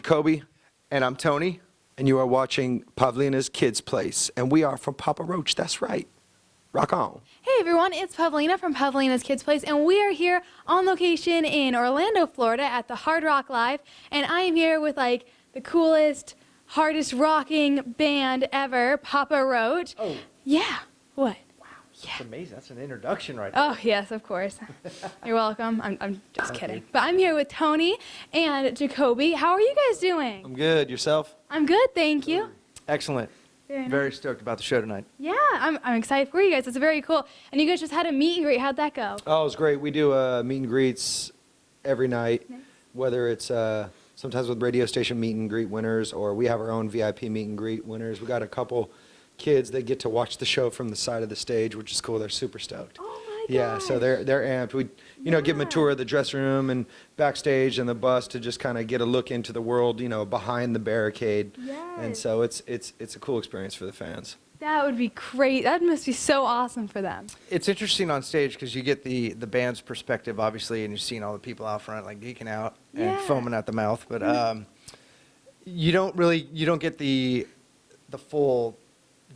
Jacoby, And I'm Tony. and you are watching Pavlina's Kidz Place, and we are from Papa Roach. That's right. Rock on. Hey everyone, it's Pavlina from Pavlina's Kidz Place, and we are here on location in Orlando, Florida at the Hard Rock Live, and I am here with like the coolest, hardest rocking band ever, Papa Roach. Oh. Yeah. What? That's amazing. That's an introduction right there. Oh, yes, of course. You're welcome. I'm just kidding. But I'm here with Tony and Jacoby. How are you guys doing? I'm good. Yourself? I'm good, thank you. Excellent. Very nice. Very stoked about the show tonight. Yeah, I'm excited for you guys. It's very cool. And you guys just had a meet and greet. How'd that go? Oh, it was great. We do meet and greets every night, Nice. whether it's sometimes with radio station meet and greet winners, or we have our own VIP meet and greet winners. We got a couple kids that get to watch the show from the side of the stage, which is cool. They're super stoked. Oh my Yeah, gosh. so they're amped. We, give them a tour of the dressing room and backstage and the bus to just kind of get a look into the world, behind the barricade. And Yes. so it's a cool experience for the fans. That would be great. That must be so awesome for them. It's interesting on stage because you get the band's perspective, obviously, and you're seeing all the people out front like geeking out and Yeah. foaming at the mouth. But you don't get the full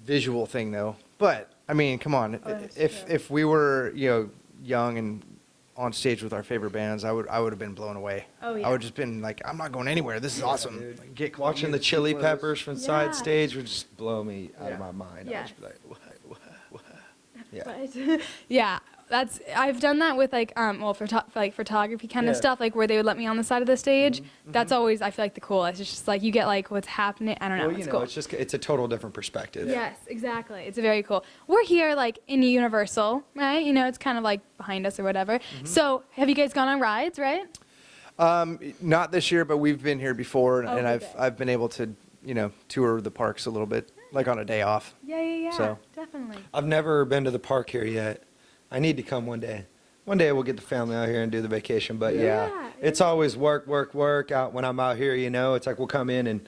visual thing though. But I mean, come on, that's if we were young and on stage with our favorite bands, I would have been blown away. Oh, yeah. I would just been like, I'm not going anywhere. This is awesome. dude. Like, get Watching the Chili Peppers from Yeah. side stage would just blow me out of Yeah. my mind. I Yes. was like, what? Yeah. But yeah, I've done that with like like photography kind of Yeah. stuff, like where they would let me on the side of the stage. That's always, I feel like, the coolest. It's just like you get like what's happening. I don't know. Well, It's cool. it's a total different perspective. Yes, exactly. It's very cool. We're here like in Universal, right? It's kind of like behind us or whatever. So have you guys gone on rides, right? Not this year, but we've been here before, and, Oh, and okay. I've been able to tour the parks a little bit, like on a day off. Yeah, So- definitely. I've never been to the park here yet. I need to come one day. One day we'll get the family out here and do the vacation. But yeah, Yeah, it's always work out when I'm out here. It's like we'll come in and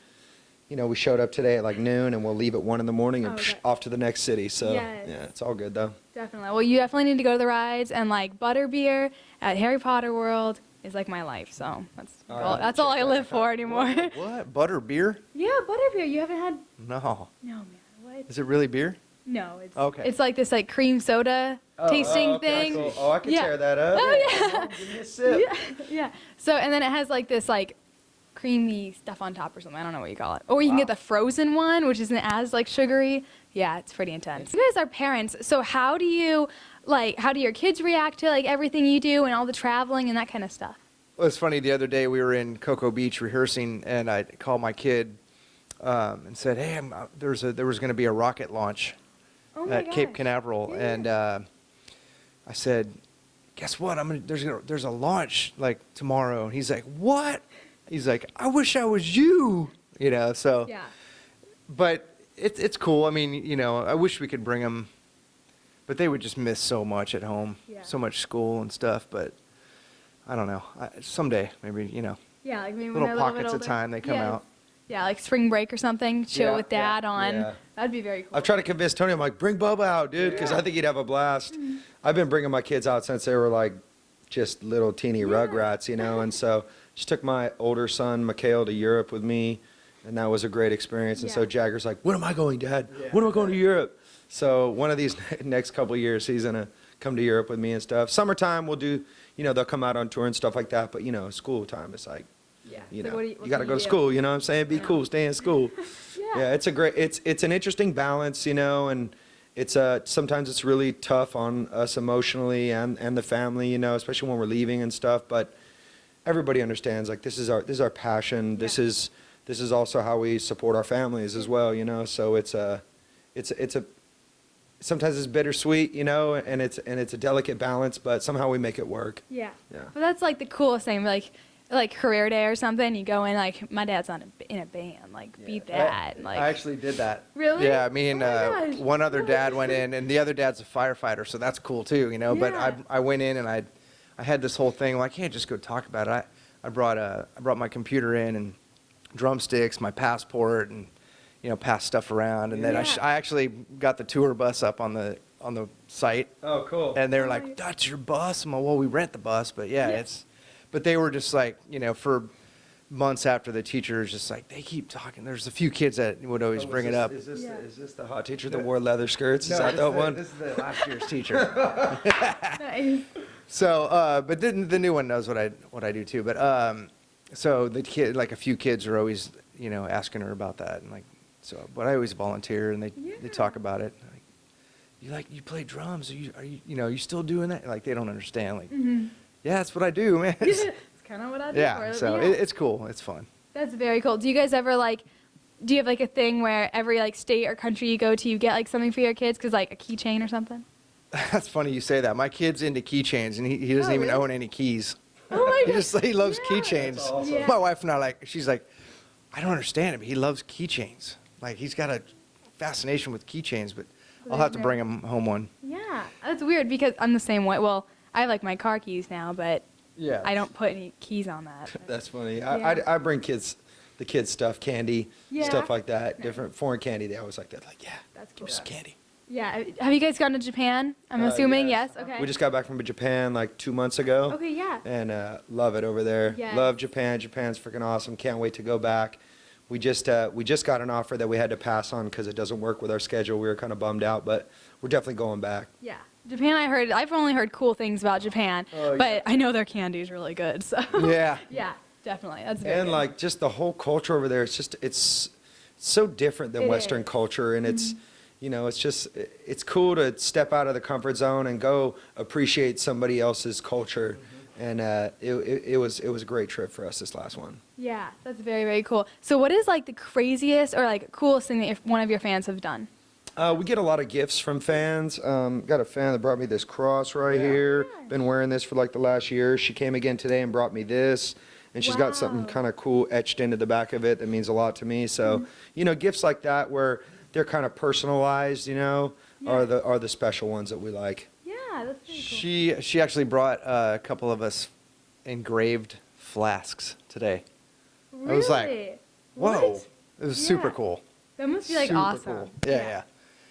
we showed up today at like noon and we'll leave at 1 in the morning and Oh, okay. off to the next city. So Yes. yeah, it's all good though. Definitely. Well, you definitely need to go to the rides, and like butterbeer at Harry Potter World is like my life. So All right, that's all I live for anymore. What? Butter beer? Yeah, butterbeer. You haven't had? No. No, man. What? Is it really beer? No, it's Okay. It's like this like cream soda tasting okay, thing. cool. Oh, I can Yeah. tear that up. Oh, yeah. Come on, give me a sip. Yeah. So and then it has like this like creamy stuff on top or something. I don't know what you call it. Or you can get the frozen one, which isn't as like sugary. Yeah, it's pretty intense. You guys are parents, so how do your kids react to like everything you do and all the traveling and that kind of stuff? Well, it's funny. The other day we were in Cocoa Beach rehearsing, and I called my kid and said, "Hey, there was going to be a rocket launch Oh my at Cape gosh. Canaveral," Yeah. and I said, "Guess what? There's a launch like tomorrow." And he's like, "What?" He's like, "I wish I was you." So. Yeah. But it's cool. I mean, I wish we could bring them, but they would just miss so much at home, Yeah. so much school and stuff. But I don't know. Someday, maybe, Yeah, like maybe when little they're a pockets little of bit time they come yeah. out. Yeah, like spring break or something. Chill Yeah, with dad on. yeah. That'd be very cool. I've tried to convince Tony. I'm like, bring Bubba out, dude, because I think he'd have a blast. Mm-hmm. I've been bringing my kids out since they were like just little teeny rugrats, and so just took my older son, Mikhail, to Europe with me, and that was a great experience. And so Yeah. Jagger's like, when am I going, Dad? When am I going to Europe? So one of these next couple of years, he's going to come to Europe with me and stuff. Summertime, we'll do, they'll come out on tour and stuff like that. But, school time is like, Yeah. you So know, what you can got to go to do? school, you know what I'm saying? Be cool, stay in school. Yeah. Yeah, it's an interesting balance, and it's sometimes it's really tough on us emotionally and the family, especially when we're leaving and stuff. But everybody understands, like, this is our passion. This is also how we support our families as well, So it's a sometimes it's bittersweet, and it's a delicate balance, but somehow we make it work. Yeah. Yeah. But that's like the coolest thing, like career day or something. You go in like my dad's not in a band, like beat that. Like I actually did that. Really? Yeah, me and Oh my gosh. one other dad went in, and the other dad's a firefighter, so that's cool too, But Yeah. I went in and I had this whole thing. Well, I can't just go talk about it. I brought my computer in and drumsticks, my passport, and pass stuff around. And then Yeah. I actually got the tour bus up on the site, Oh, cool. and they were Oh, like, yeah. "That's your bus?" I'm like, "Well, we rent the bus, but yeah, Yeah. it's." But they were just like, for months after the teacher is just like, they keep talking. There's a few kids that would always Oh, bring it up. Is this, Yeah. is this the hot teacher that wore leather skirts? Is No, that this the is the- one? This is the last year's teacher. Nice. So, but then the new one knows what I do too. But so the kid, like a few kids are always, asking her about that, and like, so. But I always volunteer, and they Yeah. talk about it. Like, you play drums? Are you you still doing that? Like, they don't understand. Like, yeah, that's what I do, man. It's kind of what I do. Yeah. for So yeah. it's cool. It's fun. That's very cool. Do you guys ever do you have like a thing where every like state or country you go to, you get like something for your kids? Cause like a keychain or something? That's funny you say that. My kid's into keychains, and he doesn't Oh, even really? own any keys. Oh my god. He loves Yeah. keychains. That's awesome. Yeah. My wife and I she's like, I don't understand him. He loves keychains. Like, he's got a fascination with keychains, but I'll have to bring him home one. Yeah. That's weird because I'm the same way. Well, I have like my car keys now, but Yeah. I don't put any keys on that. That's funny. Yeah. I bring the kids stuff, candy, Yeah. stuff like that. Different foreign candy. They always like that. Like, yeah, That's give cool. me some candy. Yeah. Have you guys gone to Japan? I'm assuming yes. Okay. We just got back from Japan like 2 months ago. Okay. Yeah. And love it over there. Yes. Love Japan. Japan's freaking awesome. Can't wait to go back. We just got an offer that we had to pass on because it doesn't work with our schedule. We were kind of bummed out, but we're definitely going back. Yeah. Japan. I've only heard cool things about Japan, Oh, yeah. but I know their candy is really good. So. Yeah. Yeah. Definitely. That's very And good. like just the whole culture over there, it's so different than It Western is. culture, and it's it's cool to step out of the comfort zone and go appreciate somebody else's culture. And it was a great trip for us, this last one. Yeah, that's very, very cool. So what is like the craziest or like coolest thing that one of your fans have done? We get a lot of gifts from fans. Got a fan that brought me this cross right here. Nice. Been wearing this for like the last year. She came again today and brought me this. And she's got something Wow. kind of cool etched into the back of it that means a lot to me. So, gifts like that where they're kind of personalized, Yeah. are the special ones that we like. Yeah, that's very cool. She actually brought a couple of us engraved flasks today. Really? I was like, whoa. What? It was super Yeah. cool. That must be like Super awesome. cool. Yeah.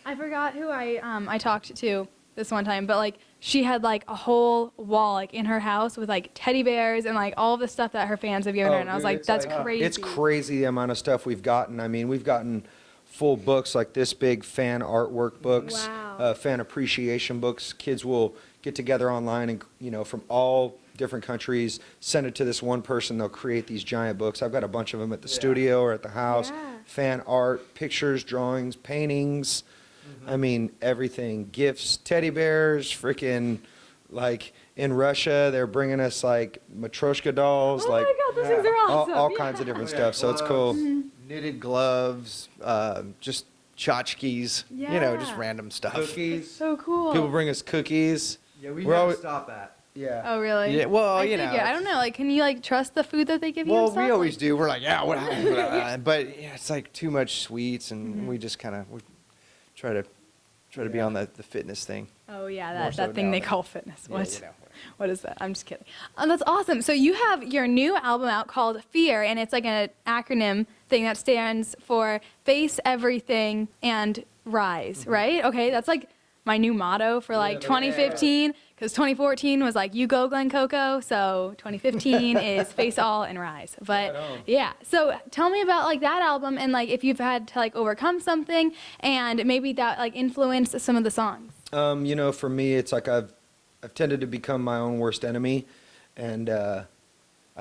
I forgot who I talked to this one time, but like she had like a whole wall like in her house with like teddy bears and like all the stuff that her fans have given her, and I was dude, like, it's that's like- crazy. It's crazy the amount of stuff we've gotten. I mean, we've gotten full books like this big fan artwork books, Wow. fan appreciation books. Kids will get together online and, from all different countries, send it to this one person. They'll create these giant books. I've got a bunch of them at the studio or at the house. Yeah. Fan art, pictures, drawings, paintings. I mean, everything. Gifts, teddy bears, freaking, like, in Russia, they're bringing us, like, Matryoshka dolls. Oh like, my god, those things are awesome. all Yeah. kinds of different Yeah, stuff. So it's cool. gloves, knitted gloves, just tchotchkes, Yeah. just random stuff. Cookies. So cool. People bring us cookies. Yeah, We're always- stop that. Yeah. Oh really? Yeah, well, I figure. I don't know. Like, can you like trust the food that they give you? Well, and stuff? we always Like- do. We're like, yeah, whatever. But yeah, it's like too much sweets, and we just kind of try to be on the fitness thing. Oh yeah, More that so thing they now call fitness. Yeah, What? you know. What is that? I'm just kidding. That's awesome. So you have your new album out called Fear, and it's like an acronym thing that stands for Face Everything and Rise, right? Okay, that's like my new motto for like 2015, because 2014 was like you go Glen Coco, so 2015 is Face All and Rise. But Right on. yeah, so tell me about like that album and like if you've had to like overcome something and maybe that like influenced some of the songs. For me, it's like I've tended to become my own worst enemy, and I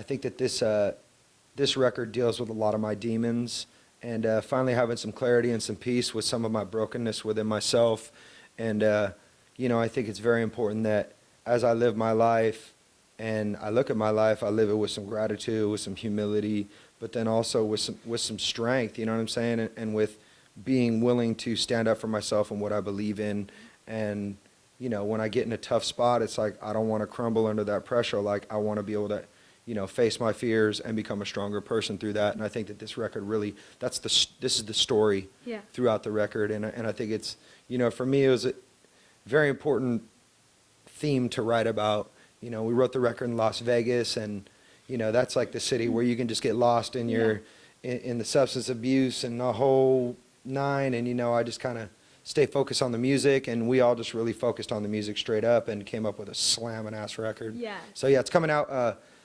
think that this record deals with a lot of my demons, and finally having some clarity and some peace with some of my brokenness within myself, and I think it's very important that as I live my life and I look at my life, I live it with some gratitude, with some humility, but then also with some strength. You know what I'm saying, and with being willing to stand up for myself and what I believe in. And when I get in a tough spot, it's like I don't want to crumble under that pressure. Like I want to be able to face my fears and become a stronger person through that. And I think that this record really, this is the story Yeah. throughout the record. And I think it's, for me, it was a very important theme to write about. We wrote the record in Las Vegas, and, that's like the city where you can just get lost in in the substance abuse and the whole nine. And, I just kind of stay focused on the music, and we all just really focused on the music straight up and came up with a slamming ass record. Yeah. So yeah, it's coming out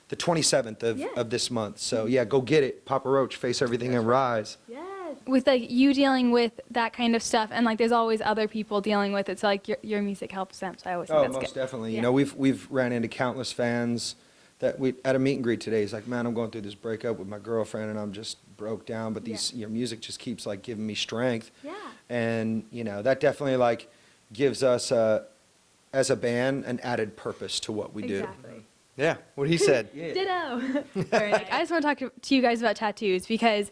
the 27th Yeah. of this month. So yeah, go get it. Papa Roach, Face Everything and Rise. Yes. With like you dealing with that kind of stuff, and like there's always other people dealing with it. So like your music helps them. So I always think Oh, that's most good. definitely. Yeah. You know, we've ran into countless fans that we at a meet and greet today. He's like, man, I'm going through this breakup with my girlfriend, and I'm just broke down. But your music just keeps like giving me strength. Yeah. And you know, that definitely like gives us as a band an added purpose to what we do. Exactly. Yeah, what he said. Ditto. Very nice. I just want to talk to you guys about tattoos because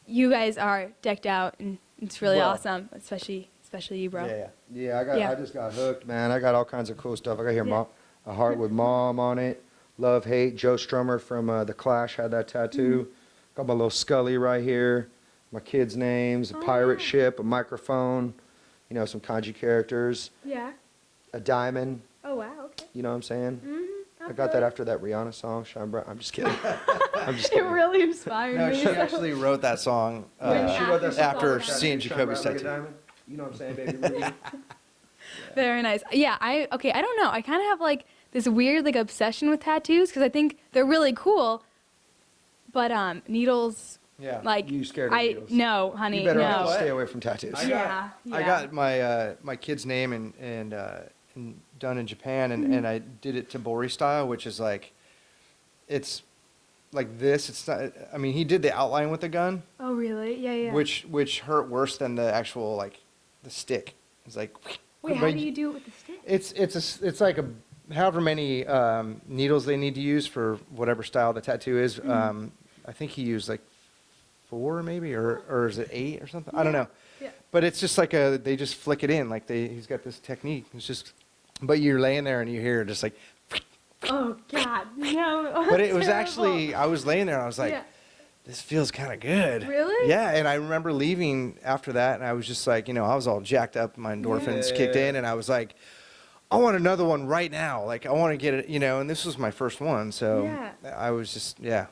you guys are decked out and it's really Well. awesome, especially you, bro. Yeah, Yeah. I just got hooked, man. I got all kinds of cool stuff. I got here, Yeah. a heart with mom on it. Love, hate. Joe Strummer from The Clash had that tattoo. Mm-hmm. Got my little Scully right here. My kids' names, a pirate ship, a microphone. You know, some kanji characters. Yeah. A diamond. Oh wow. Okay. You know what I'm saying? Mm-hmm. I got that after that Rihanna song, Shine Bright. I'm just kidding. I'm just It kidding. really inspired No, me. she actually wrote that song When she wrote that song after about seeing Shine Jacoby's Bright Like a tattoo. Diamond. You know what I'm saying, baby? Ruby? Very nice. Yeah, I don't know. I kind of have like this weird like obsession with tattoos because I think they're really cool, but Yeah. needles like You scared of needles. no, honey, You better no. stay away from tattoos. Yeah, I got my kid's name and done in Japan, and I did it Tabori style, which is like, it's like this. It's not. I mean, he did the outline with the gun, Oh really? Yeah, yeah. which hurt worse than the actual like the stick. It's like. Wait, how but do you do it with the stick? It's like however many needles they need to use for whatever style the tattoo is. I think he used like 4 maybe, or is it 8 or something? I don't know. Yeah. But it's just like they just flick it in. Like he's got this technique. It's just, but you're laying there and you hear just like, Oh God, no. Oh, but it was terrible. actually, I was laying there and I was like, Yeah. this feels kind of good. Really? Yeah, and I remember leaving after that, and I was just like, I was all jacked up, my endorphins kicked in, and I was like, I want another one right now. Like, I want to get it, and this was my first one, so Yeah. I was just, it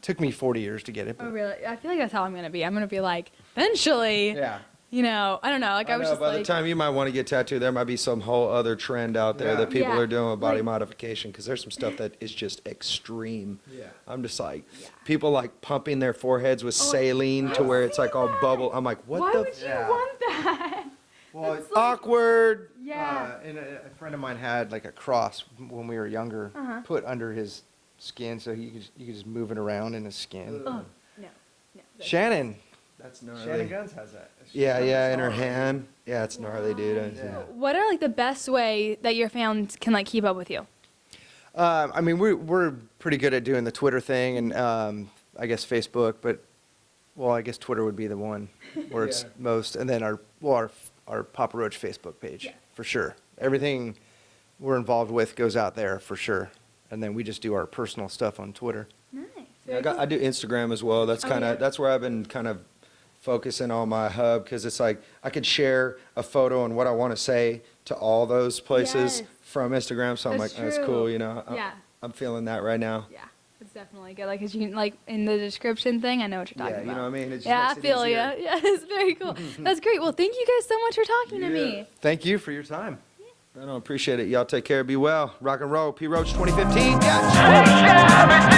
took me 40 years to get it. Oh But really? I feel like that's how I'm gonna be. I'm gonna be like, eventually. yeah. I don't know. Like I was just by like. the time you might want to get tattooed, there might be some whole other trend out there Yeah. that people Yeah. are doing with body Like- modification because there's some stuff that is just extreme. Yeah. I'm just like, Yeah. people like pumping their foreheads with saline to where it's like all bubble. I'm like, what Why the? would you Yeah. want that? Well, It's like- Awkward. Yeah. and a friend of mine had like a cross when we were younger, Uh-huh. put under his skin, so you could just move it around in his skin. Oh, no. Shannon That's Shannon gnarly. Guns has that. Yeah, in her hand. Yeah, it's gnarly, dude. Yeah. What are like the best way that your fans can like keep up with you? I mean, we're pretty good at doing the Twitter thing, and I guess Facebook, but I guess Twitter would be the one where it's Yeah. most, and then our Papa Roach Facebook page Yeah. for sure. Everything we're involved with goes out there for sure, and then we just do our personal stuff on Twitter. Nice. Yeah, I do Instagram as well. That's Oh, kind of yeah. that's where I've been kind of focusing on my hub because it's like I could share a photo and what I want to say to all those places Yes. from Instagram. So I'm That's like, that's true. cool, Yeah. I'm feeling that right now. Yeah, it's definitely good. Like, 'cause you can, like in the description thing, I know what you're talking Yeah, about. you know what I mean? It just Yeah, I makes it feel you. easier. Yeah, it's very cool. That's great. Well, thank you guys so much for talking to me. Thank you for your time. I don't appreciate it. Y'all take care. Be well. Rock and roll. P Roach 2015. Yeah.